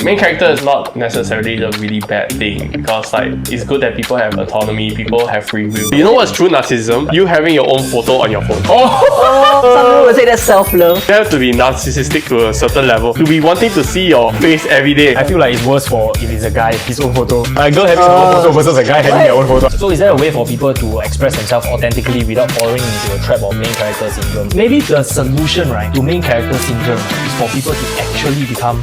Main character is not necessarily a really bad thing because like it's good that people have autonomy, people have free will. You know what's true narcissism? You having your own photo on your phone. Some people would say that's self-love. You have to be narcissistic to a certain level to be wanting to see your face every day. I feel like it's worse for if it's a guy, his own photo. A girl having her own photo versus a guy having their own photo. So is there a way for people to express themselves authentically without falling into a trap of main character syndrome? Maybe the solution, right, to main character syndrome is for people to actually become...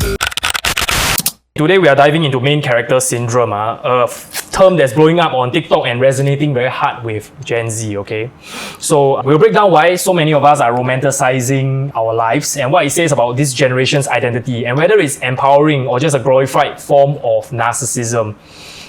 Today we are diving into main character syndrome, a term that's blowing up on TikTok and resonating very hard with Gen Z, okay? So we'll break down why so many of us are romanticizing our lives and what it says about this generation's identity and whether it's empowering or just a glorified form of narcissism.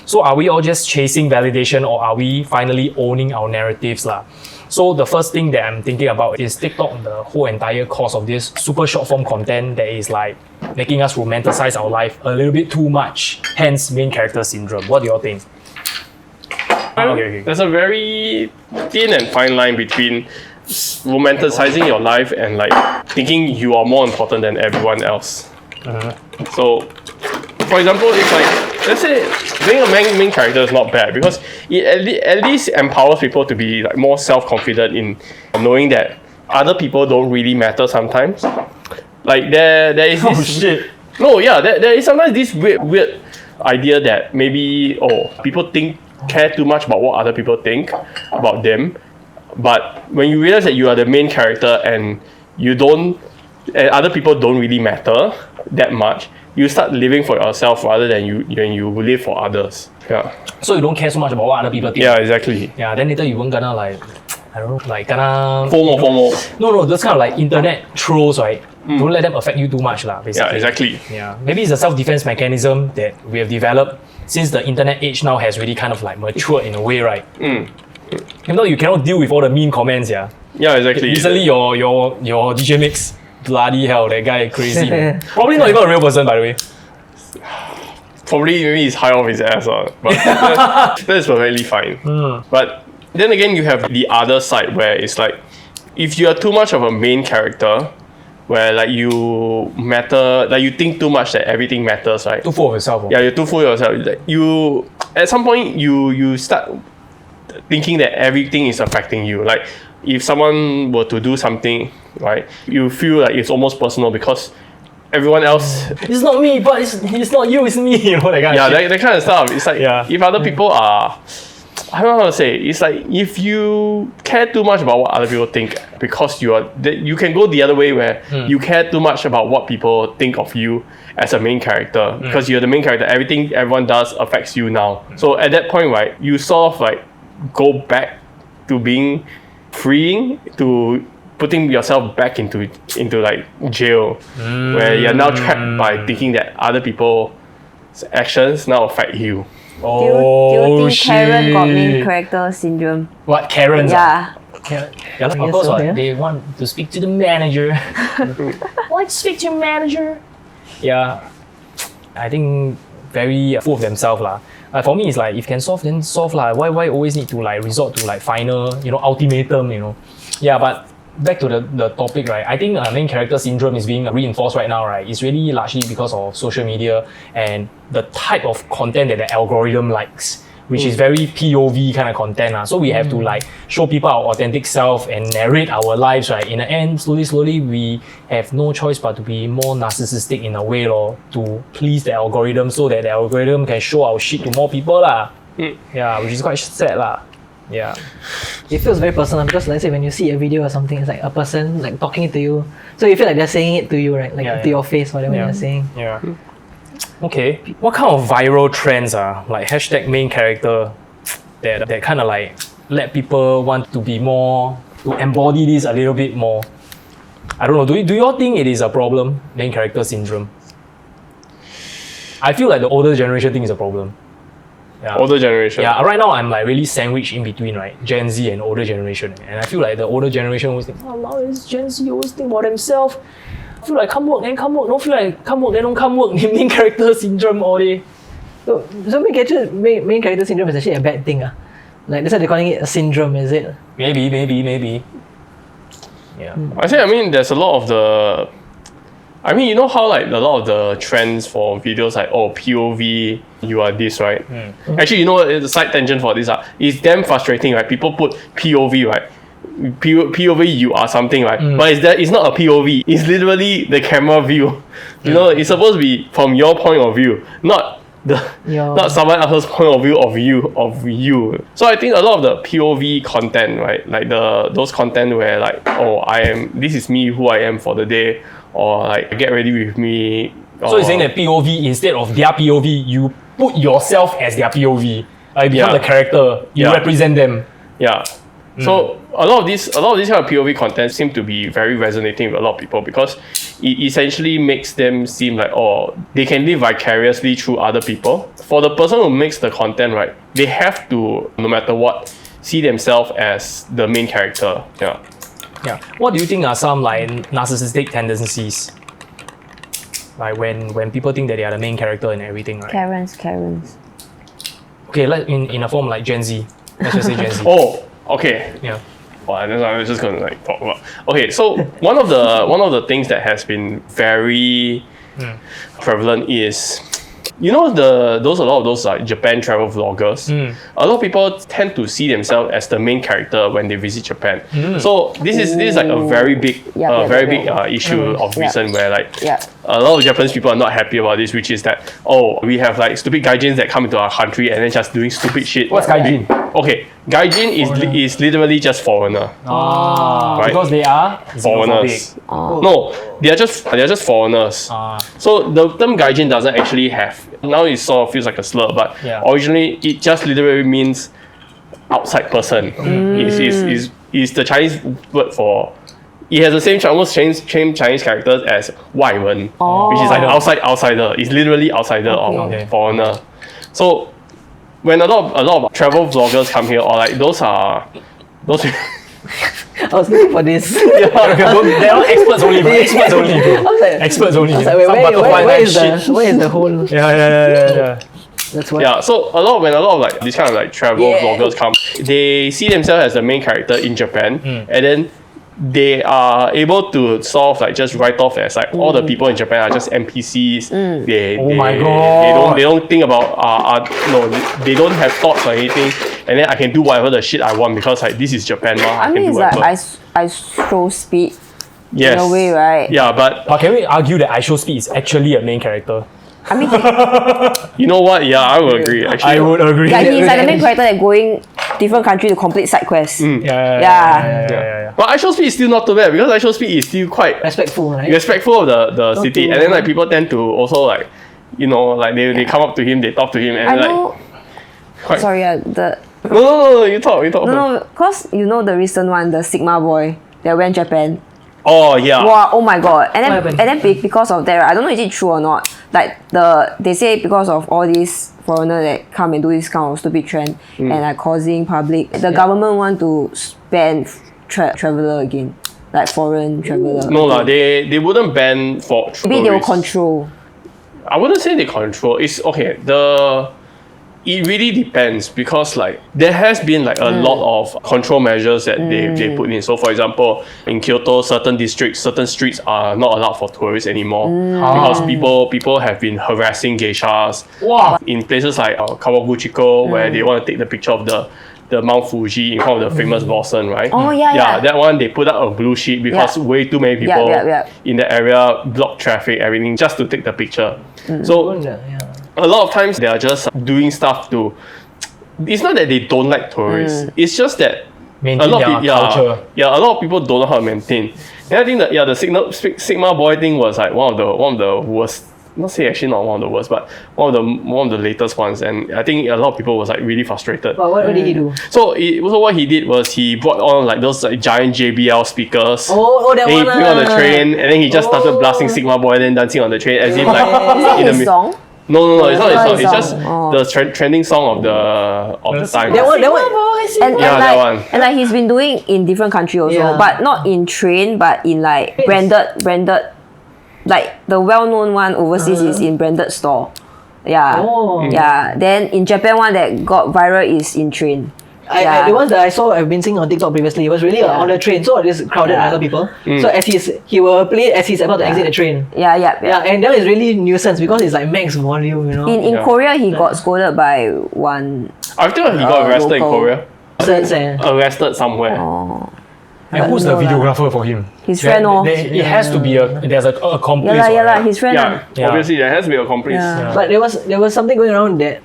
So are we all just chasing validation or are we finally owning our narratives lah? So the first thing that I'm thinking about is TikTok, the whole entire cause of this super short form content that is like making us romanticize our life a little bit too much, hence main character syndrome. What do you all think? Okay. There's a very thin and fine line between romanticizing your life and like thinking you are more important than everyone else. So, for example, it's like, let's say being a main character is not bad because it at least empowers people to be like more self-confident in knowing that other people don't really matter sometimes. Like there is this... Oh shit. No, yeah, there is sometimes this weird idea that maybe, people care too much about what other people think about them. But when you realize that you are the main character and and other people don't really matter that much, you start living for yourself rather than you live for others. Yeah. So you don't care so much about what other people think? Yeah, exactly. Yeah, then later you won't gonna like, I don't know, like gonna... FOMO. No, those kind of like internet trolls, right? Don't let them affect you too much lah, basically. Yeah, exactly. Yeah, maybe it's a self-defense mechanism that we have developed since the internet age now has really kind of like matured in a way, right? Even though you cannot deal with all the mean comments, yeah. Yeah, exactly. Recently, your DJ Mix, bloody hell, that guy crazy. Probably not even a real person, by the way. Probably maybe he's high off his ass, but that is perfectly fine. But then again, you have the other side where it's like, if you are too much of a main character, where like you matter, like you think too much that everything matters, right? Too full of yourself. Yeah, you're too full of yourself. Like you, at some point, you start thinking that everything is affecting you. Like if someone were to do something, right, you feel like it's almost personal because everyone else... It's not me, but it's not you, it's me. You know, that kind of shit. that kind of stuff. It's like, if other people are... I don't know how to say. It's like if you care too much about what other people think because you can go the other way where you care too much about what people think of you as a main character because you're the main character. Everything everyone does affects you now. So at that point, right, you sort of like go back to being freeing, to putting yourself back into like jail where you're now trapped by thinking that other people's actions now affect you. Do you think Karen got main character syndrome? What, Karens? Yeah. Yeah, of course, so, yeah. They want to speak to the manager. Like, speak to your manager. Yeah, I think very full of themselves lah. For me, it's like if can solve, then solve lah. Why always need to like resort to like final, ultimatum, Yeah, but back to the topic, right? I think main character syndrome is being reinforced right now, right? It's really largely because of social media and the type of content that the algorithm likes, which is very POV kind of content. So we have to like show people our authentic self and narrate our lives, right? In the end, slowly, we have no choice but to be more narcissistic in a way, to please the algorithm so that the algorithm can show our shit to more people lah. Yeah, which is quite sad lah. Yeah. It feels very personal because let's say when you see a video or something, it's like a person like talking to you. So you feel like they're saying it to you, right? Like to your face, whatever they're saying. Yeah. Okay. What kind of viral trends are like hashtag main character that kind of like let people want to be more, to embody this a little bit more? I don't know. Do you all think it is a problem, main character syndrome? I feel like the older generation thing is a problem. Yeah. Older generation. Yeah, right now I'm like really sandwiched in between, right? Gen Z and older generation. And I feel like the older generation always think, oh, it's Gen Z always think about themselves. I feel like come work, then come work. Don't feel like come work, then don't come work. Main character syndrome all day. So main character syndrome is actually a bad thing. Like that's why they're calling it a syndrome, is it? Maybe. Yeah. I mean, there's a lot of I mean, you know how like a lot of the trends for videos like, oh, POV, you are this, right? Actually, you know what, the side tangent for this, it's damn frustrating, right? People put POV, right? POV, you are something, right? But it's not a POV. It's literally the camera view. You know, it's supposed to be from your point of view, not someone else's point of view of you. So I think a lot of the POV content, right? Like those content where like, oh, this is me, who I am for the day, or like get ready with me. So you're saying that POV, instead of their POV, you put yourself as their POV. Like become the character. You represent them. Yeah. So a lot of this kind of POV content seem to be very resonating with a lot of people because it essentially makes them seem like, oh, they can live vicariously through other people. For the person who makes the content, right, they have to, no matter what, see themselves as the main character. Yeah. Yeah. What do you think are some like narcissistic tendencies? Like when people think that they are the main character and everything, right? Karens. Okay, like in a form like Gen Z. Let's just say Gen Z. Oh, okay. Yeah. Well, that's what I was just gonna like talk about. Okay, so one of the things that has been very prevalent is, you know, a lot of those like Japan travel vloggers. A lot of people tend to see themselves as the main character when they visit Japan. So this is like a very big issue of recent where like a lot of Japanese people are not happy about this, which is that, oh, we have like stupid gaijins that come into our country and then just doing stupid shit. What's gaijin? Okay, gaijin is literally just foreigner. Right? Because they are Foreigners. No, they are just foreigners. So the term gaijin doesn't actually have, now it sort of feels like a slur, but originally it just literally means outside person. Is the Chinese word for, it has the same Chinese characters as 外人, which is like outsider. It's literally outsider or foreigner. So when a lot of travel vloggers come here, or like those I was looking for this. They are experts only, bro. Experts only. Experts only. I was like, where is the whole? Yeah. That's what. Yeah, so when a lot of like these kind of like travel vloggers come, they see themselves as the main character in Japan, and then they are able to sort of like just write off as like all the people in Japan are just NPCs. They don't think about they don't have thoughts or anything, and then I can do whatever the shit I want because like this is Japan. I mean, it's like I show speed. Yes. In a way, right? Yeah, but can we argue that I Show Speed is actually a main character? I mean, you know what? Yeah, I would agree. Actually, I would agree. like he's like the main character that going different country to complete side quests. Yeah. But I Show Speed is still not too bad because I Show Speed is still quite respectful, right? Respectful of the city, and then like people tend to also like, you know, like they come up to him, they talk to him, and Sorry, No, you talk. No, because you know the recent one, the Sigma boy that went Japan. Oh yeah. Wow, oh my god. And then because of that, I don't know is it true or not. Like they say because of all these foreigners that come and do this kind of stupid trend and like causing public, the government want to ban traveller again. Like foreign traveller. No lah, they wouldn't ban for tourists. Maybe they will control. I wouldn't say they control. It's okay. It really depends because like there has been like a lot of control measures that they put in. So for example, in Kyoto, certain districts, certain streets are not allowed for tourists anymore because people have been harassing geishas. Wow. In places like Kawaguchiko, where they want to take the picture of the Mount Fuji in front of the famous Lawson, right? Oh yeah. That one they put out a blue sheet because way too many people in the area block traffic, everything just to take the picture. So a lot of times they are just doing stuff to. It's not that they don't like tourists. It's just that maintain their culture. Yeah, a lot of people don't know how to maintain. And I think that the Sigma boy thing was like one of the worst. Not say actually not one of the worst, but one of the latest ones. And I think a lot of people was like really frustrated. But what did he do? So what he did was he brought on like those like giant JBL speakers. That then one. He put on the train, and then he just started blasting Sigma boy, and then dancing on the train as if like. Is that his song? No, it's not his song. It's just the trending song of the time. That one. That one. And like he's been doing in different countries also, but not in train, but in like branded. Like the well-known one overseas is in branded store. Yeah. Then in Japan one that got viral is in train. The ones that I saw, I've been seeing on TikTok previously, it was really on the train, so it's crowded with other people. So as he will play as he's about to exit the train. Yeah, and that is really nuisance because it's like max volume, you know. In Korea, he got scolded by one. I feel like he got arrested in Korea. Arrested somewhere. Oh. And who's the videographer for him? His friend, It has to be there's a accomplice. His friend. Obviously there has to be a complice. Yeah. But there was something going around that.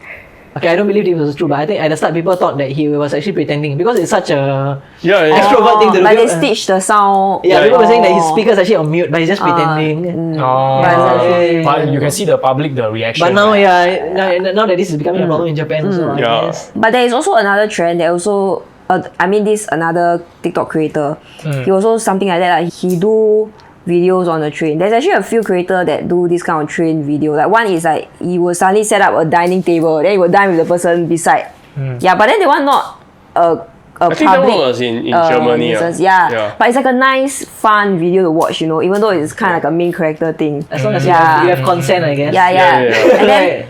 Okay, I don't believe it was true, but I think at the start people thought that he was actually pretending because it's such a extrovert thing to do. Like they stitched the sound. People were saying that his speaker's actually on mute, but he's just pretending. But you can see the public, the reaction. But now, now that this is becoming a problem in Japan, also, I guess. But there is also another trend that also, this another TikTok creator. He also something like that. Like he do videos on the train. There's actually a few creators that do this kind of train video. Like one is like he will suddenly set up a dining table, then he will dine with the person beside. Yeah, but then they want not a I think that one was in Germany. But it's like a nice, fun video to watch, you know, even though it's kind of like a main character thing. As long as you have consent, I guess.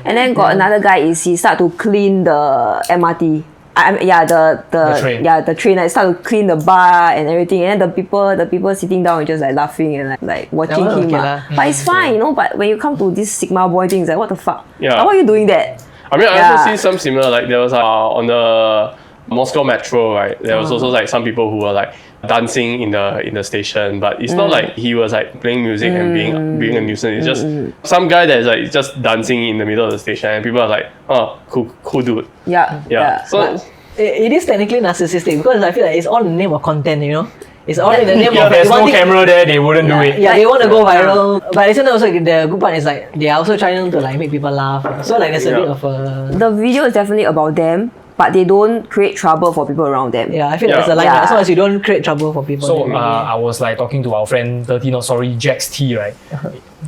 And then got another guy is he start to clean the MRT. The train. The train. I start to clean the bar and everything, and then the people sitting down and just like laughing and like watching him. But it's fine, you know. But when you come to this Sigma boy thing, it's like what the fuck? Like, why are you doing that? I mean, I also see some similar. Like there was on the Moscow metro, right? There was also like some people who were like dancing in the station, but it's not like he was like playing music and being a nuisance. It's just some guy that is like just dancing in the middle of the station, and people are like, oh, cool dude. So it is technically narcissistic because I feel like it's all in the name of content, you know. It's all in the name of. There's no camera there, they wouldn't do it. Yeah, they want to go viral, but isn't also the good part is like they are also trying to like make people laugh. So like there's a bit of a. The video is definitely about them, but they don't create trouble for people around them. Yeah, I feel like there's a line. As long as you don't create trouble for people. So I was like talking to our friend 30 Not Sorry, Jax T, right?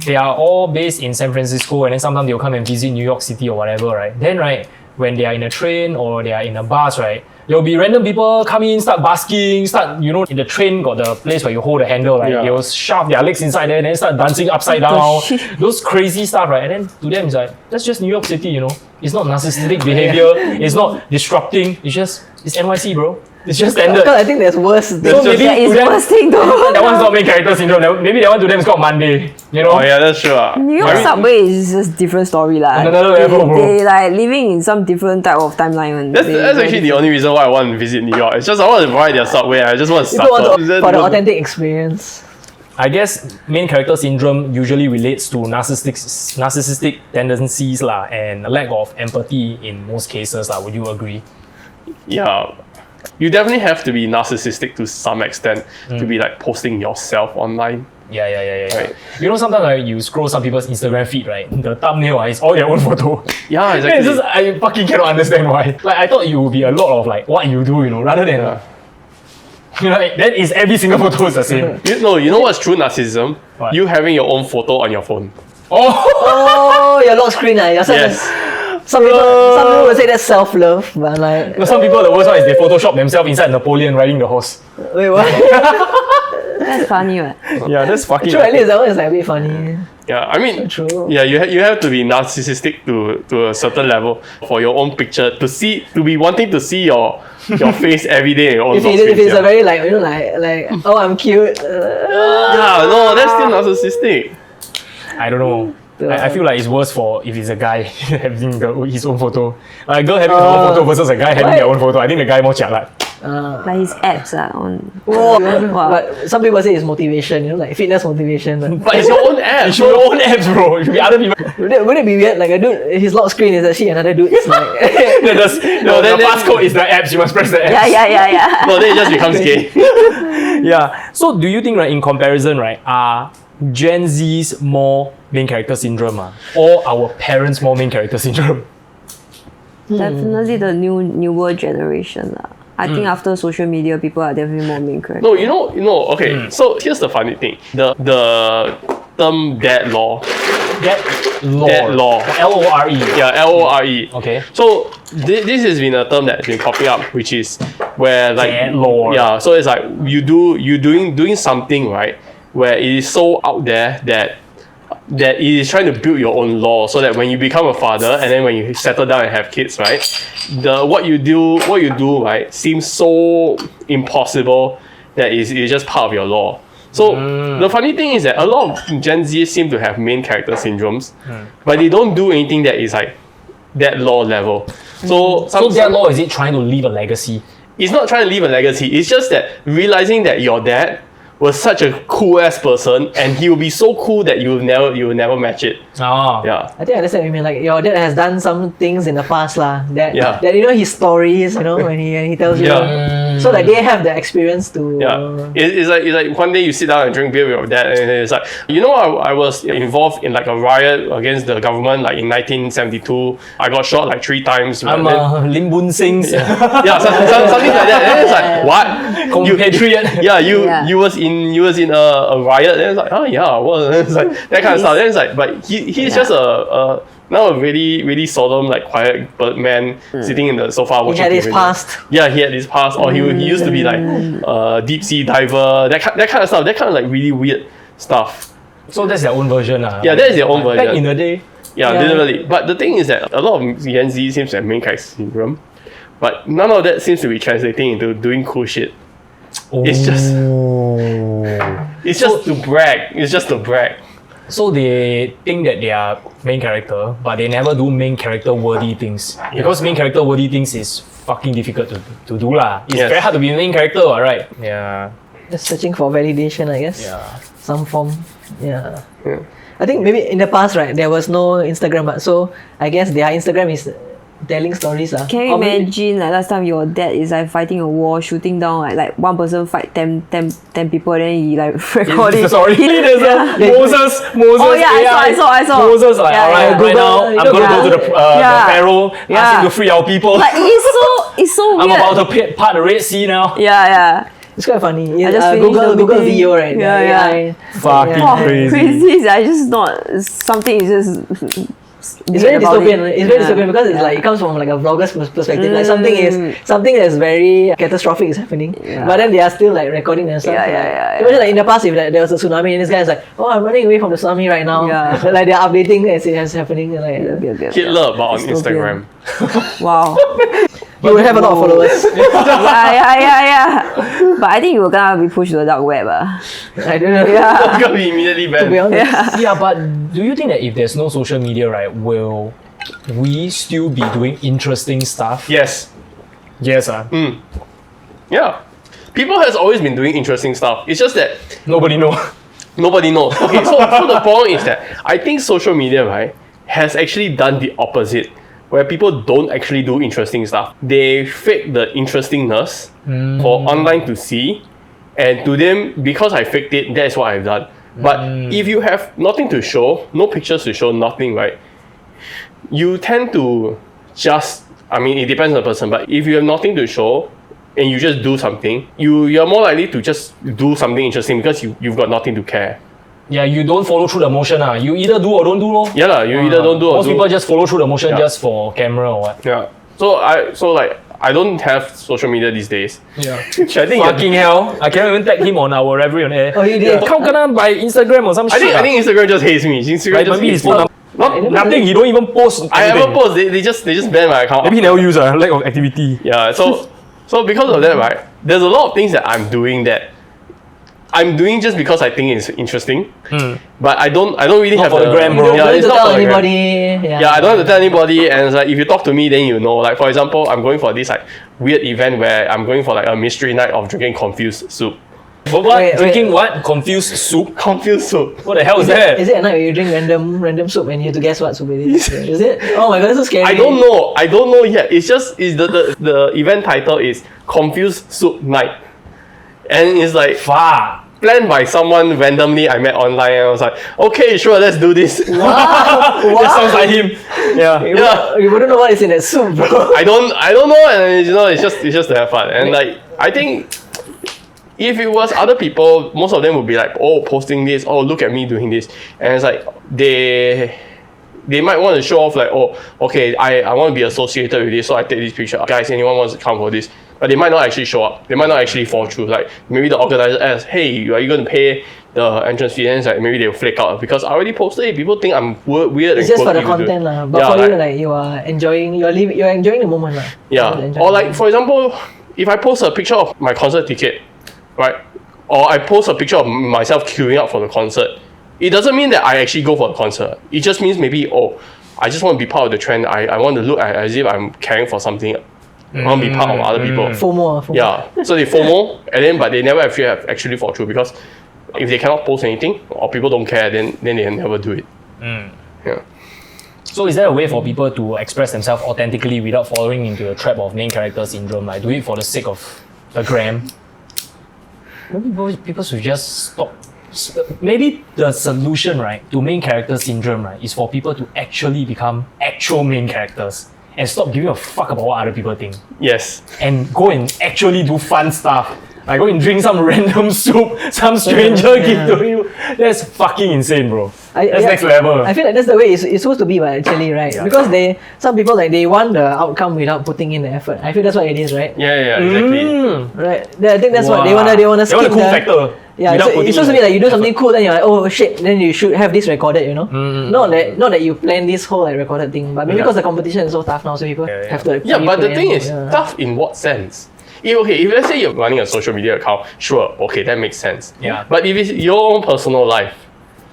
They are all based in San Francisco, and then sometimes they'll come and visit New York City or whatever, right? Then when they are in a train or they are in a bus, right? There'll be random people come in, start basking, in the train got the place where you hold the handle, right? They'll shove their legs inside there and then start dancing upside down. Those crazy stuff, right? And then to them it's like, that's just New York City, you know? It's not narcissistic behavior, it's not disrupting, it's NYC, bro. It's just standard. Because I think there's worse. So maybe it's worse thing though. That one's not main character syndrome. Maybe that one to them is called Monday. You know? Oh yeah, that's true. New York subway is just different story lah. Another level, bro. They like living in some different type of timeline. That's actually the only reason why I want to visit New York. It's just I want to ride their subway. I just want to suffer. For the authentic experience. I guess main character syndrome usually relates to narcissistic tendencies lah, and a lack of empathy in most cases lah. Would you agree? Yeah. You definitely have to be narcissistic to some extent to be like posting yourself online. Yeah. Right. You know, sometimes like, you scroll some people's Instagram feed, right? The thumbnail is all their own photo. Yeah, exactly. I fucking cannot understand why. Like, I thought it would be a lot of like what you do, you know, rather than then is every single photo is the same. You know what's true narcissism? What? You having your own photo on your phone. Oh, your lock screen, Yes. Some people will say that's self-love, but like... Some people, the worst one is they Photoshop themselves inside Napoleon riding the horse. Wait, what? That's funny, right? Yeah, that's fucking... True, at least that one is like a bit funny. Yeah, I mean... True. Yeah, you have to be narcissistic to a certain level for your own picture, to be wanting to see your face every day in your own If it's a very like, you know, like oh, I'm cute. Yeah, no, that's still narcissistic. I don't know. I feel like it's worse for if it's a guy having his own photo. Like a girl having her own photo versus a guy having their own photo. I think the guy more jialat. Like his abs are on. Wow. But some people say it's motivation, you know, like fitness motivation. But it's your own app. It's your own abs, bro. It should be other people. Would it be weird? Like a dude, his lock screen is actually another dude. It's like the passcode is the apps. You must press the apps. Yeah. No, then it just becomes gay. Yeah. So do you think, right, in comparison, right, are Gen Z's more main character syndrome, or our parents more main character syndrome? Definitely the newer generation. I think after social media, people are definitely more main character. No, you know. Okay, so here's the funny thing: the term dad law. Dad law. LORE. Yeah, LORE. Okay. So this has been a term that's been popping up, which is where like dad law. Yeah. So it's like you doing something, right, where it is so out there that that it is trying to build your own law so that when you become a father and then when you settle down and have kids, right, what you do, right, seems so impossible that it's just part of your law. So the funny thing is that a lot of Gen Z seem to have main character syndromes, but they don't do anything that is like that law level. So that law, is it trying to leave a legacy? It's not trying to leave a legacy. It's just that realizing that your dad was such a cool ass person, and he will be so cool that you will never match it. Oh. Yeah. I think I understand what you mean. Like your dad has done some things in the past that Yeah. that his stories, when he tells you. So like they have the experience to. Yeah. It's like one day you sit down and drink beer with your dad, and it's like, I was involved in like a riot against the government like in 1972. I got shot like 3 times. I'm Lim Boon Sing. Yeah, something like that. And it's like, what? Compatriot. Yeah, you was in a riot, and it's like, oh yeah, well, it's like that kind of stuff. Then it's like, but he's just a now a really, really solemn, like quiet man sitting in the sofa watching. He had his TV. past. Yeah, he had his past, or he used to be like a deep sea diver, that kind of stuff, that kind of like really weird stuff. So that's their own version. Yeah, that is their own version. Back in the day. Yeah, literally. But the thing is that a lot of Gen Z seems to have main character syndrome, but none of that seems to be translating into doing cool shit. It's just to brag. It's just to brag. So they think that they are main character, but they never do main character worthy things. Because main character worthy things is fucking difficult to do lah. It's very hard to be main character, right? Yeah. Just searching for validation, I guess. Yeah. Some form. Yeah. I think maybe in the past, right, there was no Instagram, but so I guess their Instagram is telling stories. Can you imagine like last time your dad is like fighting a war, shooting down like one person fight 10 people, then he like recording. Sorry, there's Moses. Oh yeah, I saw. Moses like, alright, right now I'm gonna go to the Pharaoh, ask him to free our people. Like it's so weird. I'm about to part the Red Sea now. Yeah. It's quite funny. I just Google video, right? Yeah. Fucking crazy. I just not something is just. It's very dystopian. It's very dystopian because it's like it comes from like a vlogger's perspective. Like something that's very catastrophic is happening, but then they are still like recording themselves. Imagine like in the past, if like, there was a tsunami and this guy is like, "Oh, I'm running away from the tsunami right now." Like they're updating as it's happening. Like Hitler, but on Instagram. Wow. You will have a lot of followers. Yeah. But I think you were gonna be pushed to the dark web. I don't know. It's gonna be immediately banned. To be honest. Yeah, but do you think that if there's no social media, right, will we still be doing interesting stuff? Yes. Yes, Yeah. People has always been doing interesting stuff. It's just that nobody knows. Okay, so the problem is that I think social media, right, has actually done the opposite, where people don't actually do interesting stuff. They fake the interestingness for online to see, and to them, because I faked it, that's what I've done. But if you have nothing to show, no pictures to show, nothing, right, you tend to it depends on the person, but if you have nothing to show and you just do something, you're more likely to just do something interesting because you've got nothing to care. Yeah, you don't follow through the motion. You either do or don't do. Yeah, you either don't do or most do. people just follow through the motion just for camera or what. Yeah. So I don't have social media these days. Yeah. Which I think fucking hell. I can't even tag him on our revelry on air. Oh, you did? How can I by Instagram or some shit? I think Instagram just hates me. Instagram like, just maybe hates his phone me. nothing. He don't even post. I haven't posted. They just banned my account. Maybe he never use lack of activity. Yeah. So because of that, right, there's a lot of things that I'm doing just because I think it's interesting. But I don't really have for the gram, bro. You don't it's have to not tell for the gram. anybody. Yeah, I don't have to tell anybody, and it's like if you talk to me, then you know. Like for example, I'm going for this like weird event where I'm going for like a mystery night of drinking confused soup. What? Drinking what? Confused soup? Confused soup. What the hell is that? Is it a night where you drink random soup and you have to guess what soup it is? Is it? Oh my god, that's so scary. I don't know yet. It's just the event title is Confused Soup Night, and it's like planned by someone randomly I met online, and I was like, okay, sure, let's do this. Wow. That sounds like him. Yeah. You wouldn't know what is in that soup, bro. I don't know, and it's just to have fun, and like I think. If it was other people, most of them would be like, oh, posting this, oh, look at me doing this. And it's like, they might want to show off like, oh, okay, I want to be associated with this, so I take this picture. Guys, anyone wants to come for this? but they might not actually show up. They might not actually fall through. Like maybe the organizer asks, hey, are you going to pay the entrance fee? And it's like maybe they'll flake out because I already posted it. People think I'm weird. It's just for the content lah. But for you, like you are enjoying, you're enjoying the moment lah. Yeah. Or like for example, if I post a picture of my concert ticket, right? Or I post a picture of myself queuing up for the concert, it doesn't mean that I actually go for the concert. It just means maybe, I just want to be part of the trend. I want to look as if I'm caring for something. I want to be part of other people. FOMO. Yeah. So they FOMO, but they never actually fall through because if they cannot post anything or people don't care, then they never do it. Yeah. So is there a way for people to express themselves authentically without falling into the trap of main character syndrome? Like do it for the sake of the gram? Maybe people should just stop. Maybe the solution, right, to main character syndrome, right, is for people to actually become actual main characters and stop giving a fuck about what other people think. Yes. And go and actually do fun stuff. Like go and drink some random soup some stranger give to you. That's fucking insane, bro. That's next level. I feel like that's the way it's supposed to be, but actually, right? Yeah. Because some people like they want the outcome without putting in the effort. I feel that's what it is, right? Yeah, exactly. Right. I think that's what they want to skip the cool factor. Yeah, so it's supposed to be like you do something cool, then you're like, oh shit, then you should have this recorded, you know? Not that you plan this whole like recorded thing, but maybe because the competition is so tough now, so people have to. Yeah, but the thing is, tough in what sense? If let's say you're running a social media account, sure, okay, that makes sense. Yeah. But if it's your own personal life,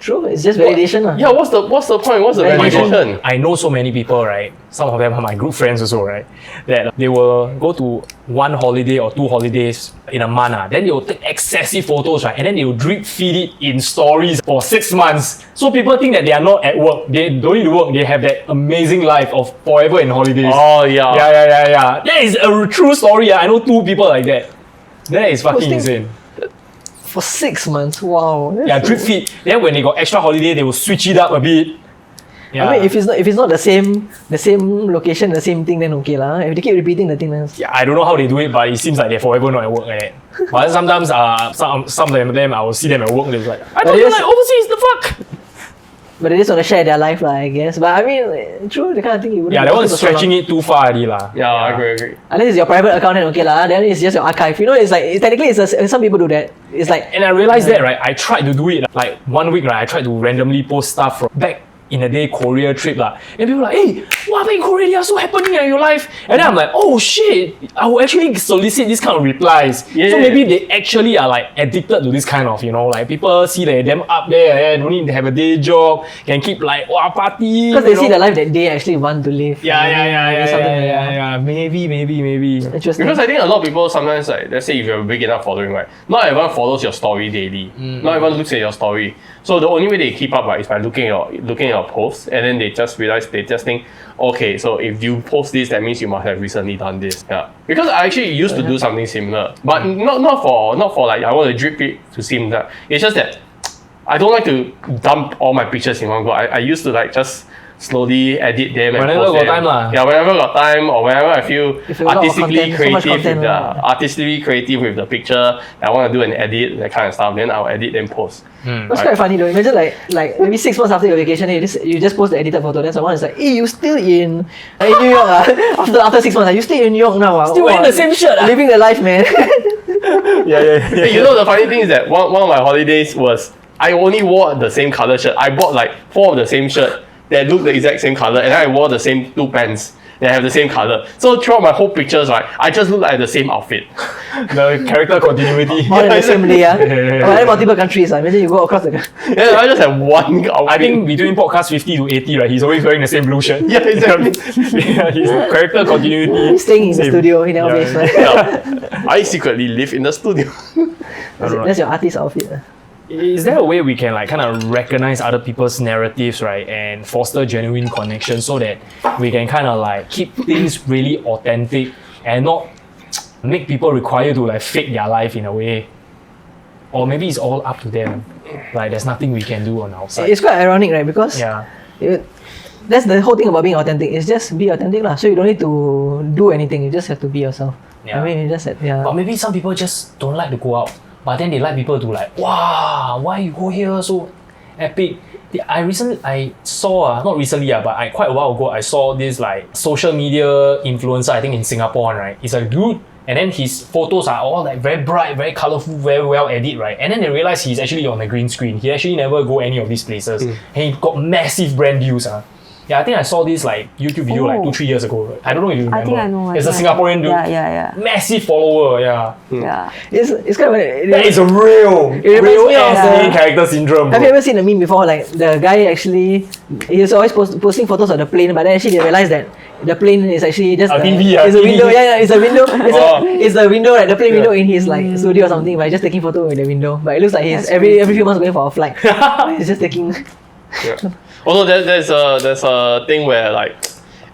true, it's just validation. Yeah, what's the point? What's the validation? I know so many people, right? Some of them are my group friends also, right? That they will go to 1 holiday or 2 holidays in a month, then they will take excessive photos, right? And then they will drip feed it in stories for 6 months. So people think that they are not at work. They don't need to work. They have that amazing life of forever in holidays. Oh, yeah. Yeah. That is a true story. I know 2 people like that. That is fucking insane. For 6 months, wow. Yeah, drip feed. Then when they got extra holiday, they will switch it up a bit. Yeah. I mean, if it's not the same location, the same thing, then okay lah. If they keep repeating the thing, then yeah, I don't know how they do it, but it seems like they're forever not at work like that. But sometimes, some of them, I will see them at work. They're like, I thought you were like overseas. The fuck. But they just want to share their life lah, I guess. But I mean, true, the kind of thing you wouldn't. Yeah, that one's stretching it too far already lah. Yeah, I agree. Unless it's your private account, then okay lah. Then it's just your archive. You know, it's like technically some people do that. It's like. And I realized that, right? I tried to do it like 1 week, right? I tried to randomly post stuff from back in a day Korea trip lah. And people were like, hey, what happened in Korea? They are so happening in your life. And then I'm like, oh shit, I will actually solicit this kind of replies. Yeah. So maybe they actually are like addicted to this kind of, like people see that them up there, don't need to have a day job, can keep like, party. Because they see the life that they actually want to live. Yeah. Maybe. Interesting. Because I think a lot of people sometimes, like, let's say if you have a big enough following, right? Not everyone follows your story daily. Not everyone looks at your story. So the only way they keep up, right, is by looking at your posts, and then they just think, okay, so if you post this, that means you must have recently done this. Yeah. Because I actually used to do something similar, but not for like I want to drip it to seem that. It's just that I don't like to dump all my pictures in one go. I used to like just slowly edit them and whenever post got them. time lah. Yeah, whenever got time or whenever I feel artistically creative with the picture, I want to do an edit, that kind of stuff, then I'll edit and post. That's quite funny though. Imagine like maybe 6 months after your vacation, you just post the edited photo, then someone is like, hey, you still in New York after 6 months, you still in New York now? Still wearing the same shirt? Living the life, man. Yeah. Hey, you know the funny thing is that one of my holidays was I only wore the same color shirt. I bought like 4 of the same shirt that look the exact same color, and I wore the same 2 pants that have the same color. So throughout my whole pictures, right, I just look like the same outfit. The character continuity. All in the same day, But multiple countries, imagine you go across the country. Yeah, I just have one outfit. I think between podcast 50 to 80, right, he's always wearing the same blue shirt. Yeah, exactly. Yeah, his character continuity. He's staying in the studio, he never makes Yeah. I secretly live in the studio. That's your artist outfit. Is there a way we can like kind of recognize other people's narratives, right, and foster genuine connection so that we can kind of like keep things really authentic and not make people require to like fake their life in a way? Or maybe it's all up to them. Like there's nothing we can do on our side. It's quite ironic, right? Because yeah. That's the whole thing about being authentic. It's just be authentic lah. So you don't need to do anything. You just have to be yourself. Yeah. I mean, you just But maybe some people just don't like to go out. But then they like people to like, wow, why you go here so epic? I saw, not recently, but quite a while ago, I saw this like social media influencer, I think in Singapore, right? It's a dude, And then his photos are all like very bright, very colorful, very well edited, right? And then they realize he's actually on a green screen. He actually never go any of these places. And he got massive brand deals. Yeah, I think I saw this like YouTube video like 2-3 years ago. I don't know if you remember. I think I know. It's a Singaporean dude. Yeah. Massive follower, yeah. Yeah. It's kind of That is a real me of main the- character syndrome. Have Bro. you ever seen a meme before? Like the guy actually, he's always posting photos of the plane, but then actually they realize that the plane is actually just A TV, it's a TV. window. Yeah, it's a window. Oh. It's the window, like the plane window in his like studio or something. But he's just taking photo with the window. But it looks like he's every few months going for a flight. He's just taking. Yeah. Also, there's a thing where like,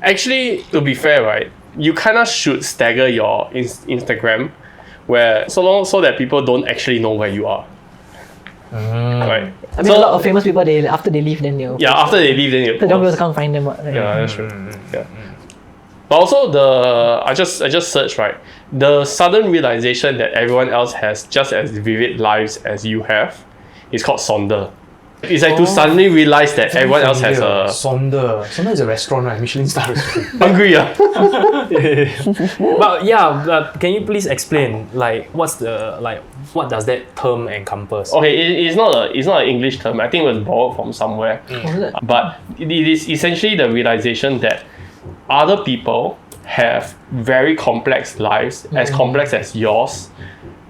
actually, to be fair, right, you kind of should stagger your Instagram, where so that people don't actually know where you are. Right. I mean, a lot of famous people, they after they leave, then they'll. Yeah, after they leave, then you. So don't people can't find them. Right? Yeah, that's true. Yeah. But also I just searched, right, the sudden realization that everyone else has just as vivid lives as you have is called Sonder. It's like to suddenly realize that everyone else has a Sonder. Sonder is a restaurant, right? Michelin star restaurant. hungry. But yeah, can you please explain like what does that term encompass? Okay, it's not an English term. I think it was borrowed from somewhere. But it is essentially the realization that other people have very complex lives, as complex as yours.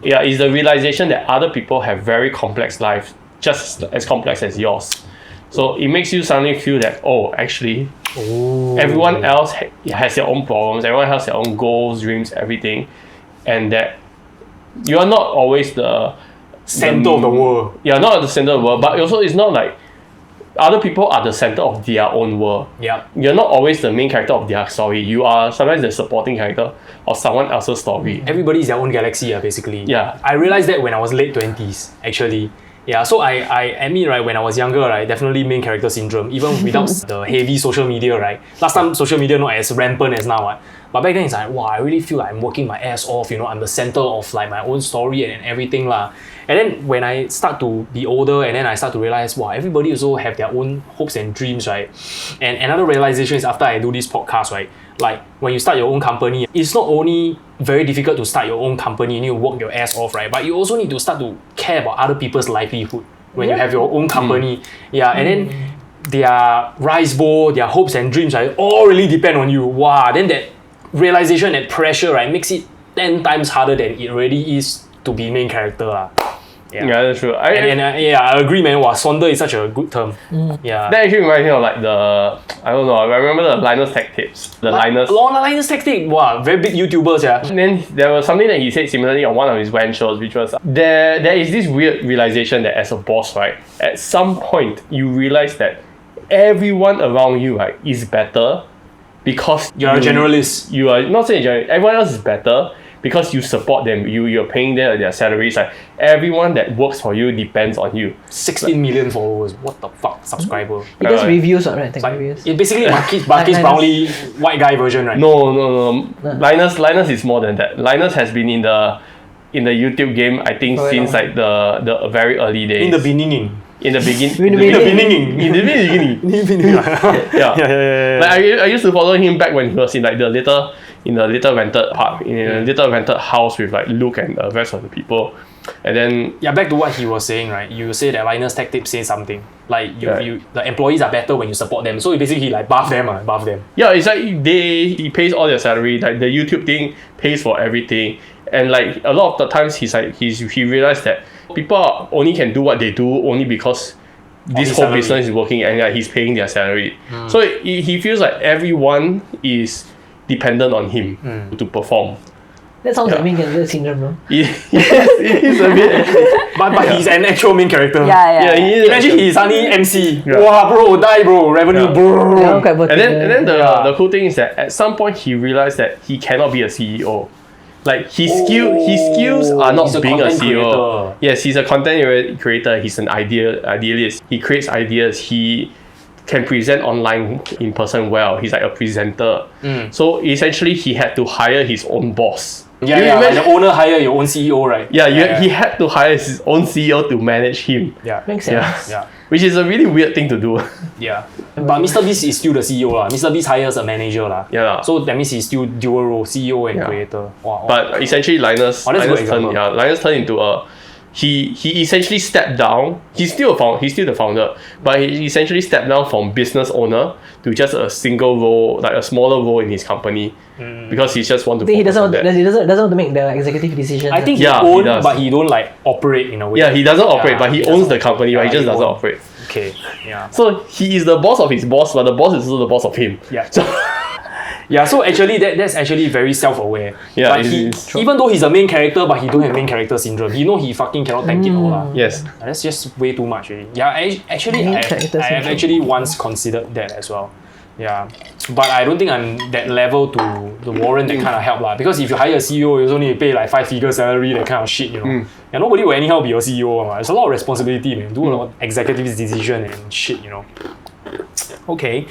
Yeah, it's the realization that other people have very complex lives, just as complex as yours. So it makes you suddenly feel that, actually, everyone else has their own problems, everyone has their own goals, dreams, everything, and that you are not always the Center of the world. Yeah, not at the center of the world, but also it's not like other people are the center of their own world. Yeah. You're not always the main character of their story. You are sometimes the supporting character of someone else's story. Everybody is their own galaxy, basically. Yeah. I realized that when I was late 20s, actually. Yeah, so I admit, right, when I was younger, right, definitely main character syndrome, even without the heavy social media, right. Last time, social media not as rampant as now, right. But back then, it's like, wow, I really feel like I'm working my ass off, I'm the center of like my own story and everything lah. And then when I start to be older and then I start to realize, wow, everybody also have their own hopes and dreams, right. And another realization is after I do this podcast, right, like when you start your own company, it's not only very difficult to start your own company, you need to work your ass off, right? But you also need to start to care about other people's livelihood when you have your own company. Yeah, and then their rice bowl, their hopes and dreams, right, all really depend on you. Wow, then that realization, that pressure, right, makes it 10 times harder than it already is to be main character. Yeah, that's true. I agree, man. Wow, Sonder is such a good term. Yeah. That actually reminds me of like I don't know, I remember the Linus Tech Tips. Linus Tech Tip, wow, very big YouTubers, yeah. And then there was something that he said similarly on one of his WAN shows, which was there is this weird realization that as a boss, right, at some point you realize that everyone around you, right, is better because you're a generalist. You are not saying generalist, everyone else is better because you support them, you're paying them their salaries. Like everyone that works for you depends on you. 16 million followers. What the fuck, subscriber? He does reviews, right? Tech Like, reviews. it's basically Marquis Brownlee white guy version, right? No. Linus is more than that. Linus has been in the YouTube game, I think, since like the very early days. In the beginning. In the beginning. In the beginning. Yeah. Like I used to follow him back when he was in like the little rented park, in a little rented house with like Luke and the rest of the people. And then back to what he was saying, right? You say that Linus Tech Tip says something like you the employees are better when you support them. So basically he like buff them. Yeah, it's like he pays all their salary. Like the YouTube thing pays for everything. And like a lot of the times he realized that people only can do what they do only because this whole business is working and like, he's paying their salary. So he feels like everyone is dependent on him to perform. That sounds like main character syndrome, no? Yes, it is a bit actually. But he's an actual main character. Yeah. He is Imagine he's only MC. Yeah. Wow, bro, die, bro. Revenue, bro. Yeah, quite And then the cool thing is that at some point he realized that he cannot be a CEO. Like his skills are not being a CEO. Creator. Yes, he's a content creator. He's an idealist. He creates ideas. He can present online in person well. He's like a presenter. So essentially he had to hire his own boss. Like the owner hire your own CEO, right? He had to hire his own CEO to manage him. Yeah. Makes sense. Yeah. Which is a really weird thing to do. Yeah. But Mr. Beast is still the CEO lah. Mr. Beast hires a manager lah. Yeah. So that means he's still dual role, CEO and creator. Wow. But essentially Linus turned into a he essentially stepped down. He's still the founder, but he essentially stepped down from business owner to just a single role, like a smaller role in his company, because he just want to. He doesn't want to make the executive decisions. I think he owns, but he don't like operate in a way. Yeah, he doesn't operate, but he owns the company, but he just doesn't operate. Okay. Yeah. So he is the boss of his boss, but the boss is also the boss of him. Yeah. So yeah, so actually that's actually very self-aware. Yeah, like even though he's a main character, but he don't have main character syndrome. He know he fucking cannot tank it all lah. yes. That's just way too much really. Yeah, I have actually once considered that as well. Yeah, but I don't think I'm that level to warrant that kind of help lah. Because if you hire a CEO, you also need to pay like 5-figure salary, that kind of shit, you know. Yeah, nobody will anyhow be your CEO. It's a lot of responsibility, man. Do a lot of executive decision and shit, you know. Okay.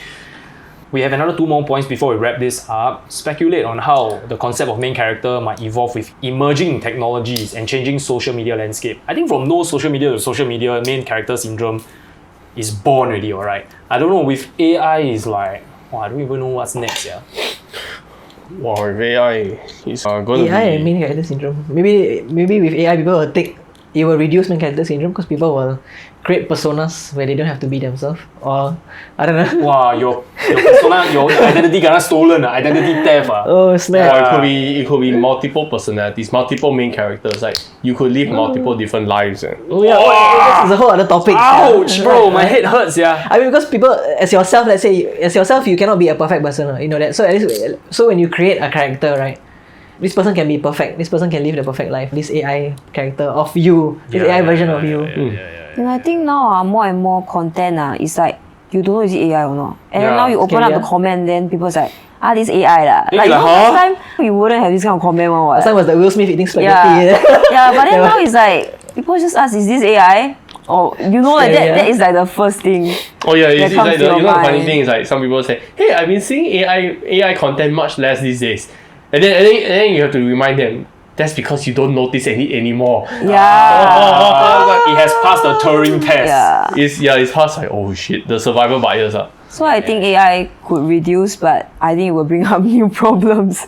We have another 2 more points before we wrap this up. Speculate on how the concept of main character might evolve with emerging technologies and changing social media landscape. I think from no social media to social media, main character syndrome is born already, alright? I don't know, with AI is like, I don't even know what's next, yeah. Wow, with AI, it's going to be... AI and main character syndrome. Maybe with AI, it will reduce main character syndrome because people will create personas where they don't have to be themselves, or I don't know. Wow, your persona, your identity got stolen, identity theft. Oh snap! Or it could be multiple personalities, multiple main characters. Like you could live multiple different lives. Oh yeah, this is a whole other topic. Ouch, bro, my head hurts. Yeah. I mean, because people, as yourself, let's say, you cannot be a perfect person. You know that. So at least, when you create a character, right? This person can be perfect. This person can live the perfect life. This AI character of you, this AI version of you. And I think now more and more content it's like you don't know is it AI or not. And then now you open up the comment, then people's like, this AI lah. Like last time you wouldn't have this kind of comment one. Last time was the Will Smith eating spaghetti. Yeah, but then now it's like people just ask, is this AI? Or like that is like the first thing. Oh yeah, it's like the funny thing is like some people say, hey, I've been seeing AI content much less these days. And then you have to remind them, that's because you don't notice anymore. Yeah. It has passed the Turing test. Yeah. It's passed like, oh shit, the survival bias. So I think AI could reduce, but I think it will bring up new problems.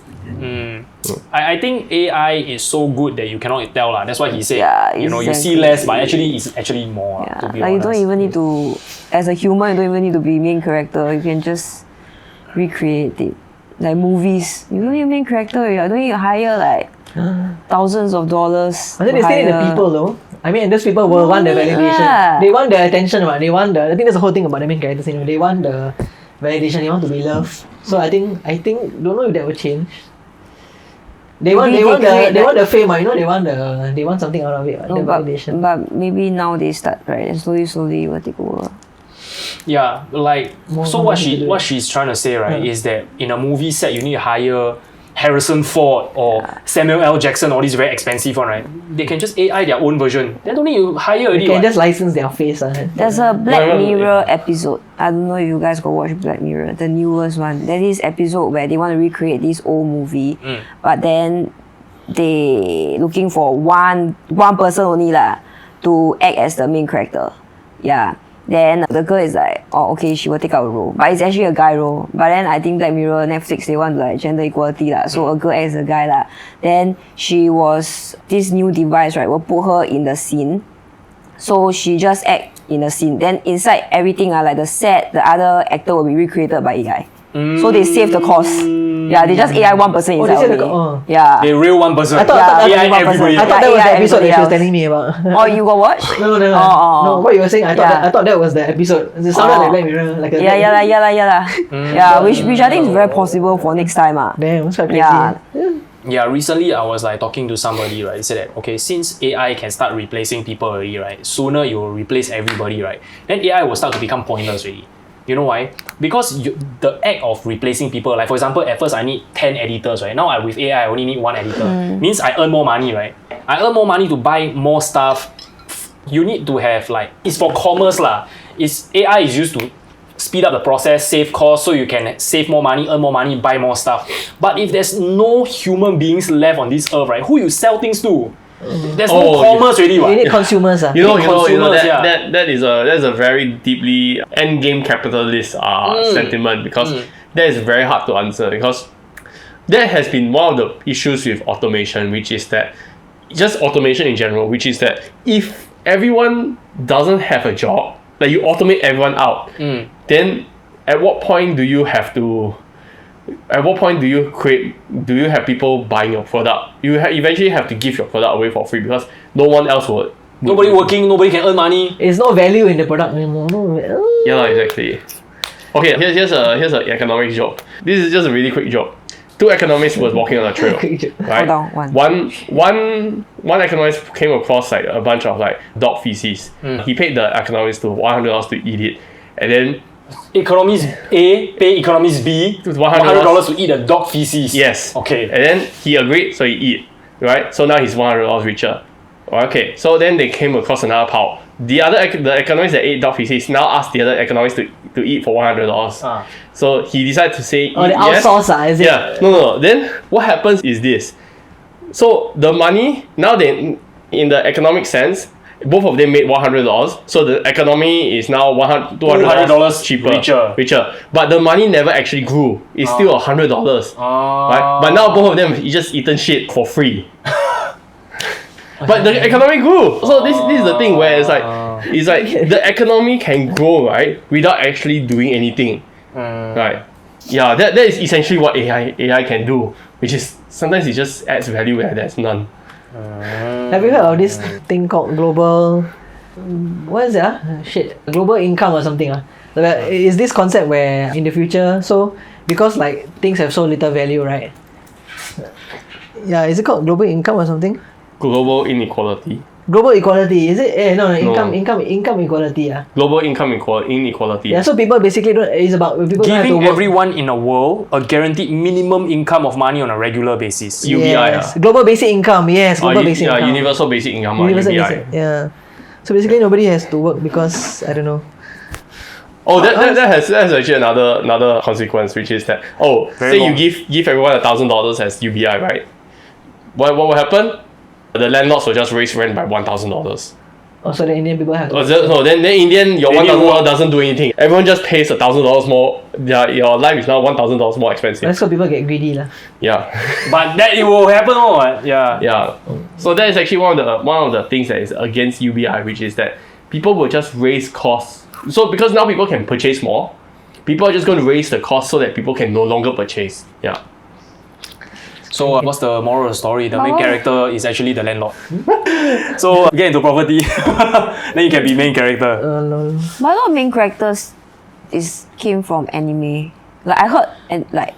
I think AI is so good that you cannot tell lah. That's why he said, you see exactly. less, but actually it's actually more. To be honest. You don't even need to, as a human, you don't even need to be main character. You can just recreate it. Like movies, you don't need a main character. You don't need to hire like thousands of dollars. But then they stay in the people though. I mean, and those people will want the validation. Yeah. They want the attention. I think that's the whole thing about the main characters. They want the validation. They want to be loved. So I think don't know if that will change. They want the fame. They want something out of it. The validation. But maybe now they start right, and slowly it will take over. Yeah, like what she's trying to say, right, is that in a movie set you need to hire Harrison Ford or Samuel L. Jackson, all these very expensive one, right? They can just AI their own version. They don't need to hire already. They can just license their face. There's a Black Mirror episode. I don't know if you guys go watch Black Mirror, the newest one. There's this episode where they want to recreate this old movie, but then they looking for one person only to act as the main character. Yeah. Then the girl is like, oh okay, she will take out a role. But it's actually a guy role. But then I think Black Mirror, Netflix, they want like gender equality so a girl acts a guy Then this new device, right, will put her in the scene. So she just act in the scene. Then inside everything, like the set, the other actor will be recreated by AI. So they save the cost. Yeah, they just AI one person inside only. Yeah. They real one person. I thought AI everybody. I thought that was the episode that she was telling me about. Oh, you got watch? No. No, what you were saying, I thought that was the episode. It sounded like Black Mirror. Like a Yeah, which I think is very possible for next time. Damn, that's quite crazy. Yeah, recently I was like talking to somebody, right? He said that, okay, since AI can start replacing people already, right? Sooner it will replace everybody, right? Then AI will start to become pointless already. You know why? Because the act of replacing people, like for example, at first I need 10 editors, right? Now with AI I only need 1 editor. Means I earn more money, right? I earn more money to buy more stuff. You need to have it's for commerce lah. AI is used to speed up the process, save costs, so you can save more money, earn more money, buy more stuff. But if there's no human beings left on this earth, right, who you sell things to? There's no commerce already, You right? need consumers. That is a very deeply end game capitalist sentiment, because that is very hard to answer, because that has been one of the issues with automation, which is that just automation in general, which is that if everyone doesn't have a job, like you automate everyone out, then at what point do you have people buying your product? You eventually have to give your product away for free, because no one else would. Nobody working, nobody can earn money. It's no value in the product anymore. Yeah, exactly. Okay, here's an economic joke. This is just a really quick joke. Two economists was walking on a trail, right? Hold on, one economist came across like a bunch of like dog feces. He paid the economist $100 to eat it, and then Economist A pay economist B $100 to eat a dog feces. Yes. Okay. And then he agreed, so he eat, right? So now he's $100 richer. Okay. So then they came across another pile. The economist that ate dog feces now asked the other economist to eat for $100. So he decided to say, they outsource, is it? Yeah. No. Then what happens is this. So the money, now in the economic sense, both of them made $100. So the economy is now $200 cheaper. Richer. But the money never actually grew. It's still $100. Right? But now both of them just eaten shit for free. But the economy grew. So this is the thing where it's like the economy can grow, right, without actually doing anything. Right. Yeah, that is essentially what AI can do, which is sometimes it just adds value where there's none. Have you heard of this thing called global? What is it? Global income or something. Is this concept where in the future, so because like things have so little value, right? Yeah, is it called global income or something? Global inequality. Global equality, is it? No, income equality. Global income inequality. Yeah, so people basically it's about people don't have to giving work. everyone in the world a guaranteed minimum income of money on a regular basis. UBI. Yes. Global basic income. Yes, global basic income. Universal basic income. Universal UBI. basic. Yeah. So basically, nobody has to work because I don't know. Oh, that has actually another consequence, which is that you give everyone $1,000 as UBI, right? What will happen? The landlords will just raise rent by $1,000. Oh, so the Indian people have to. Then Indian, your $1,000 doesn't do anything. Everyone just pays $1,000 more. Your life is now $1,000 more expensive. That's why people get greedy, lah. Yeah. But that it will happen, yeah. Yeah. So that is actually one of the things that is against UBI, which is that people will just raise costs. So because now people can purchase more, people are just going to raise the cost so that people can no longer purchase. Yeah. So what's the moral of the story? The main character is actually the landlord. So get into property, then you can be main character. But a lot of main characters came from anime. Like I heard,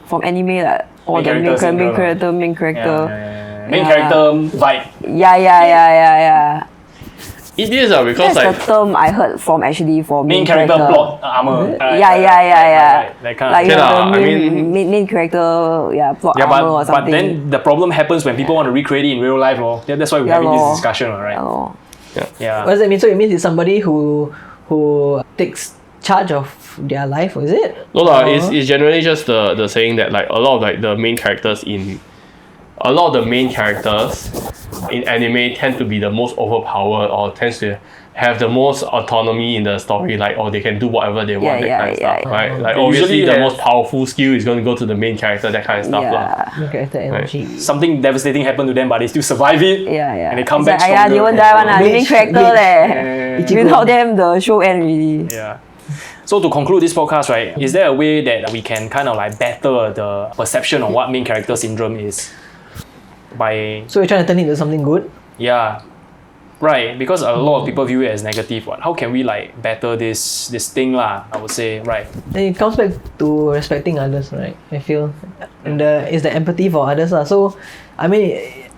from anime, like all the main character. Main character vibe. Yeah. It is because that's the term I heard from main character plot armor. Yeah. That kind like of main character, plot armor or something. But then the problem happens when people want to recreate it in real life, That's why we're having this discussion, right? Yeah. What does that mean? So it means it's somebody who takes charge of their life, is it? No, it's generally just the saying that like a lot of like the main characters in anime tend to be the most overpowered or tends to have the most autonomy in the story, they can do whatever they want, that kind of stuff, right? Like obviously the most powerful skill is going to go to the main character, that kind of stuff. Main character energy. Something devastating happened to them, but they still survive it. And they come back stronger. They won't die one, main character without them, the show end really. Yeah. So to conclude this podcast, right, is there a way that we can kind of like better the perception of what main character syndrome is? So you're trying to turn it into something good? Yeah. Right, because a lot of people view it as negative. How can we like better this thing I would say, right? And it comes back to respecting others, right? I feel. And it's the empathy for others. So, I mean,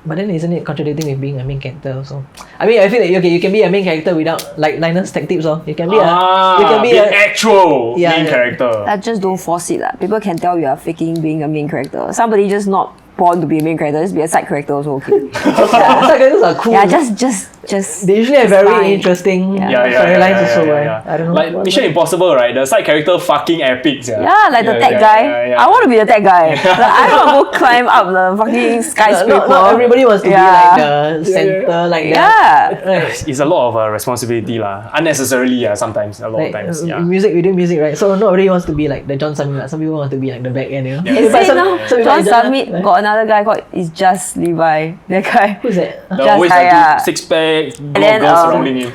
but then isn't it contradicting with being a main character also? I mean, I feel like you can be a main character without like Linus tech tips. You can be an actual main character. Just don't force it. People can tell you are faking being a main character. Somebody just not born to be a main character, just be a side character also okay. Side characters are cool. Yeah, just just They usually have it's very fine. interesting Yeah, storylines also. I don't know. Like Mission Impossible, right? The side character fucking epic. Yeah, like the tech guy. I want to be the tech guy. Like, I want to go climb up the fucking skyscraper. Not everybody wants to be like the center, like that. Yeah. Right. It's a lot of responsibility lah. Unnecessarily, sometimes. A lot of Like, times. Yeah. music, we do music, right? So not everybody wants to be like the John Summit. Like, some people want to be like the back end, you know. Is But it now? some people John like Summit right? got another guy called It's Just Levi. That guy. Who's that? The Just always like yeah. six pack, And then girls surrounding him.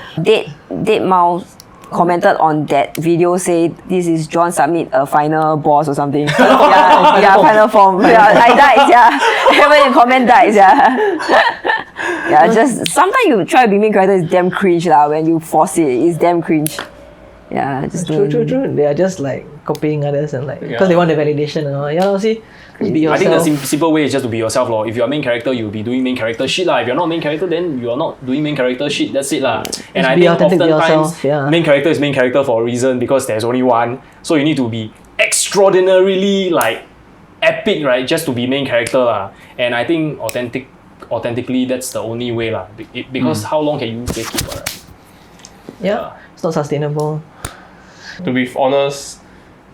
Dead Mouse commented on that video, say this is John Summit a final boss or something. Final form. I died, Everybody in comment dies, just sometimes you try to be main character is damn cringe lah. When you force it, it's damn cringe. Yeah, just True. They are just like copying others and like because they want the validation and all. Yeah, see, just be I yourself. think the simple way is just to be yourself lor. If you're main character, you'll be doing main character shit lah. If you're not main character, then you are not doing main character shit. That's it lah. And I be think authentic to oftentimes yourself, main character is main character for a reason because there's only one. So you need to be extraordinarily like epic, right? Just to be main character lah. And I think authentically, that's the only way lah. Because how long can you take it, right? Yeah, it's not sustainable. To be honest,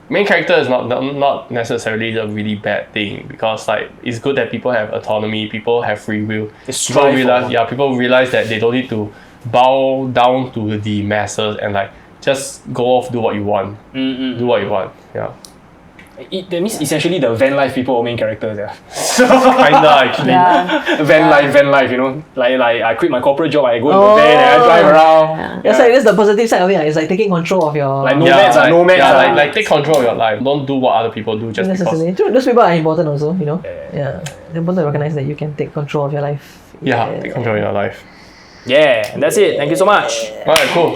main character is not necessarily the really bad thing because like it's good that people have autonomy, people have free will. People realize that they don't need to bow down to the masses and like just go off, do what you want. Do what you want. Yeah. That means essentially the van life people are main characters, Kinda actually. Yeah. Van life, you know. Like I quit my corporate job, I go in the van and I drive around. That's like that's the positive side of it. It's like taking control of your. Like nomads. Like take control of your life. Don't do what other people do just because. necessarily. True, those people are important also. You know. Yeah. It's important to recognize that you can take control of your life. Yeah, take control of your life. Yeah, and that's it. Thank you so much. Alright, cool.